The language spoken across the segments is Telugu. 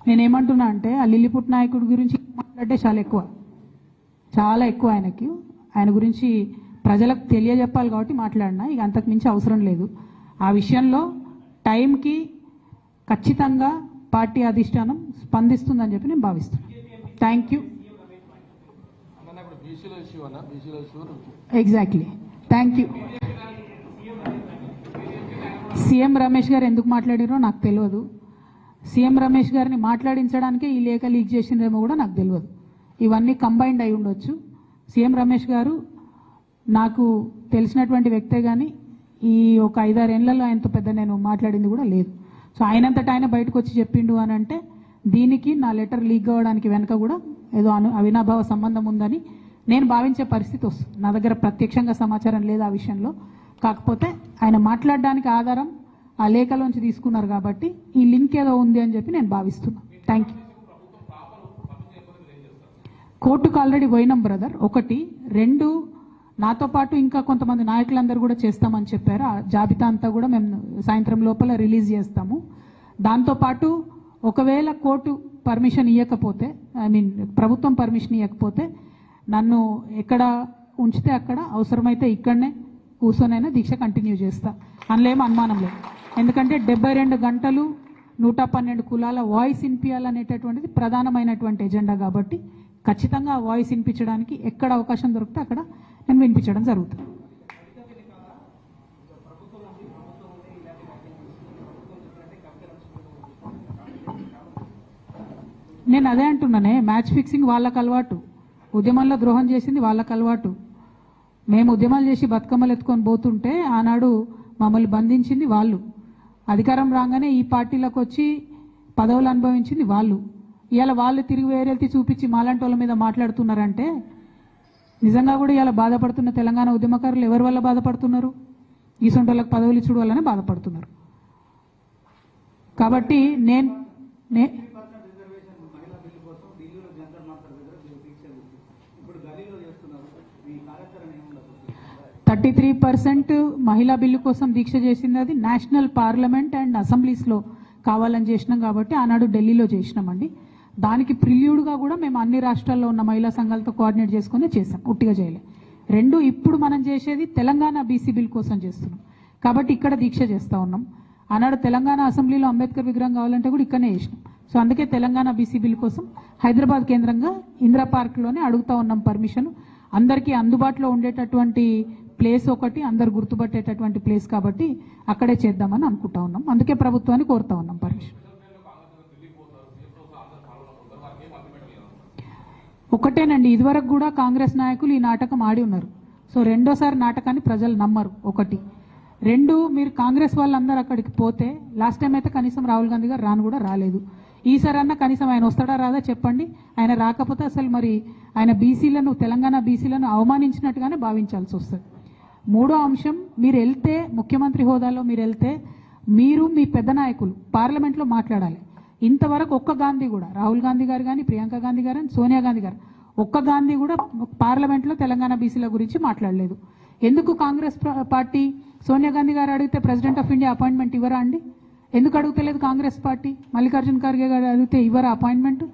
నేనేమంటున్నా అంటే ఆ లిల్లీపుట్ నాయకుడి గురించి మాట్లాడితే చాలా ఎక్కువ ఆయన గురించి ప్రజలకు తెలియజెప్పాలి కాబట్టి మాట్లాడినా, ఇక అంతకు మించి అవసరం లేదు. ఆ విషయంలో టైంకి ఖచ్చితంగా పార్టీ అధిష్టానం స్పందిస్తుందని చెప్పి నేను భావిస్తున్నాను. Thank you. Exactly, thank you. CM Ramesh గారు ఎందుకు మాట్లాడారో నాకు తెలియదు. సీఎం రమేష్ గారిని మాట్లాడించడానికే ఈ లేఖ లీక్ చేసిందేమో కూడా నాకు తెలియదు. ఇవన్నీ కంబైన్డ్ అయి ఉండొచ్చు. సీఎం రమేష్ గారు నాకు తెలిసినటువంటి వ్యక్తే, కానీ ఈ ఒక 5-6 ఏళ్లలో ఆయనతో పెద్ద నేను మాట్లాడింది కూడా లేదు. సో ఆయనంతటా ఆయన బయటకు వచ్చి చెప్పిండు అని అంటే దీనికి నా లెటర్ లీక్ అవ్వడానికి వెనక కూడా ఏదో అవినాభావ సంబంధం ఉందని నేను భావించే పరిస్థితి వస్తుంది. నా దగ్గర ప్రత్యక్షంగా సమాచారం లేదు ఆ విషయంలో. కాకపోతే ఆయన మాట్లాడడానికి ఆధారం ఆ లేఖలోంచి తీసుకున్నారు కాబట్టి ఈ లింక్ ఏదో ఉంది అని చెప్పి నేను భావిస్తున్నాను. Thank you. కోర్టుకు ఆల్రెడీ పోయినాం బ్రదర్. 1, 2 నాతో పాటు ఇంకా కొంతమంది నాయకులందరూ కూడా చేస్తామని చెప్పారు. ఆ జాబితా అంతా కూడా మేము సాయంత్రం లోపల రిలీజ్ చేస్తాము. దాంతోపాటు ఒకవేళ కోర్టు పర్మిషన్ ఇవ్వకపోతే, ప్రభుత్వం పర్మిషన్ ఇవ్వకపోతే నన్ను ఎక్కడ ఉంచితే అక్కడ, అవసరమైతే ఇక్కడనే కూర్చొనైనా దీక్ష కంటిన్యూ చేస్తా. అందులో ఏం అనుమానం లేదు. ఎందుకంటే 72 గంటలు 112 కులాల వాయిస్ వినిపించాలనేటటువంటిది ప్రధానమైనటువంటి ఎజెండా కాబట్టి ఖచ్చితంగా ఆ వాయిస్ వినిపించడానికి ఎక్కడ అవకాశం దొరికితే అక్కడ నేను వినిపించడం జరుగుతుంది. నేను అదే అంటున్నానే, మ్యాచ్ ఫిక్సింగ్ వాళ్ళకు అలవాటు, ఉద్యమంలో ద్రోహం చేసింది వాళ్ళకు అలవాటు. మేము ఉద్యమాలు చేసి బతుకమ్మలు ఎత్తుకొని పోతుంటే ఆనాడు మమ్మల్ని బంధించింది వాళ్ళు. అధికారం రాగానే ఈ పార్టీలకు వచ్చి పదవులు అనుభవించింది వాళ్ళు. ఇవాళ వాళ్ళు తిరిగి వేరేల్తి చూపించి మాలాంటి వాళ్ళ మీద మాట్లాడుతున్నారంటే నిజంగా కూడా ఇవాళ బాధపడుతున్న తెలంగాణ ఉద్యమకారులు ఎవరి వల్ల బాధపడుతున్నారు? ఈ సొంటలకు పదవులు ఇచ్చుడు వల్లనే బాధపడుతున్నారు. కాబట్టి నేను 33% మహిళా బిల్లు కోసం దీక్ష చేసింది అది నేషనల్ పార్లమెంట్ అండ్ అసెంబ్లీస్లో కావాలని చేసినాం కాబట్టి ఆనాడు ఢిల్లీలో చేసినామండి. దానికి ప్రిల్యూడ్గా కూడా మేము అన్ని రాష్ట్రాల్లో ఉన్న మహిళా సంఘాలతో కోఆర్డినేట్ చేసుకుని చేసాం, ఉట్టిగా చేయలే. 2 ఇప్పుడు మనం చేసేది తెలంగాణ బీసీ బిల్ కోసం చేస్తున్నాం కాబట్టి ఇక్కడ దీక్ష చేస్తూ ఉన్నాం. ఆనాడు తెలంగాణ అసెంబ్లీలో అంబేద్కర్ విగ్రహం కావాలంటే కూడా ఇక్కడనే చేసినాం. సో అందుకే తెలంగాణ బీసీ బిల్ కోసం హైదరాబాద్ కేంద్రంగా ఇందిరా పార్క్లోనే అడుగుతూ ఉన్నాం పర్మిషన్. అందరికీ అందుబాటులో ఉండేటటువంటి ప్లేస్ ఒకటి, అందరు గుర్తుపట్టేటటువంటి ప్లేస్ కాబట్టి అక్కడే చేద్దామని అనుకుంటా ఉన్నాం. అందుకే ప్రభుత్వాన్ని కోరుతా ఉన్నాం పర్మిషన్. ఒకటేనండి, ఇదివరకు కూడా కాంగ్రెస్ నాయకులు ఈ నాటకం ఆడి ఉన్నారు. సో రెండోసారి నాటకాన్ని ప్రజలు నమ్మరు. 1, 2 మీరు కాంగ్రెస్ వాళ్ళందరూ అక్కడికి పోతే, లాస్ట్ టైం అయితే కనీసం రాహుల్ గాంధీ గారు రాను కూడా రాలేదు. ఈసారి అన్న కనీసం ఆయన వస్తాడా రాదా చెప్పండి. ఆయన రాకపోతే అసలు మరి ఆయన బీసీలను, తెలంగాణ బీసీలను అవమానించినట్టుగానే భావించాల్సి వస్తుంది. 3వ అంశం, మీరు వెళ్తే ముఖ్యమంత్రి హోదాలో మీరు వెళ్తే మీరు మీ పెద్ద నాయకులు పార్లమెంట్లో మాట్లాడాలి. ఇంతవరకు ఒక్క గాంధీ కూడా, రాహుల్ గాంధీ గారు కానీ, ప్రియాంక గాంధీ గారు కానీ, సోనియా గాంధీ గారు, ఒక్క గాంధీ కూడా పార్లమెంట్లో తెలంగాణ బీసీల గురించి మాట్లాడలేదు. ఎందుకు కాంగ్రెస్ పార్టీ సోనియా గాంధీ గారు అడిగితే ప్రెసిడెంట్ ఆఫ్ ఇండియా అపాయింట్మెంట్ ఇవ్వరా అండి? ఎందుకు అడుగుతలేదు కాంగ్రెస్ పార్టీ? మల్లికార్జున ఖర్గే గారు అడిగితే ఇవ్వరా అపాయింట్మెంట్?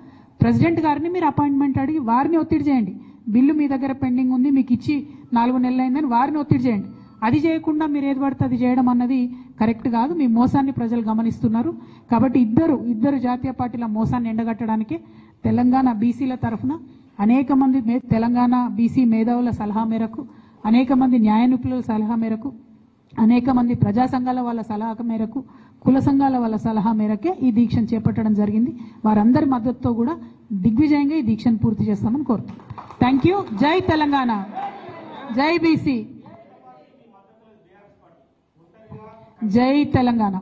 ప్రెసిడెంట్ గారిని మీరు అపాయింట్మెంట్ అడిగి వారిని ఒత్తిడి చేయండి. బిల్లు మీ దగ్గర పెండింగ్ ఉంది, మీకు ఇచ్చి 4 నెలలు అయిందని వారిని ఒత్తిడి చేయండి. అది చేయకుండా మీరు ఏది పడితే అది చేయడం అన్నది కరెక్ట్ కాదు. మీ మోసాన్ని ప్రజలు గమనిస్తున్నారు. కాబట్టి ఇద్దరు జాతీయ పార్టీల మోసాన్ని ఎండగట్టడానికి తెలంగాణ బీసీల తరఫున అనేక మంది తెలంగాణ బీసీ మేధావుల సలహా మేరకు, అనేక మంది న్యాయ నిపుణుల సలహా మేరకు, అనేక మంది ప్రజా సంఘాల వాళ్ళ సలహా మేరకు, కుల సంఘాల వాళ్ళ సలహా మేరకే ఈ దీక్షను చేపట్టడం జరిగింది. వారందరి మద్దతుతో కూడా దిగ్విజయంగా ఈ దీక్షను పూర్తి చేస్తామని కోరుతున్నాం. Thank you. జై తెలంగాణ, జై బీసీ, జై తెలంగాణ.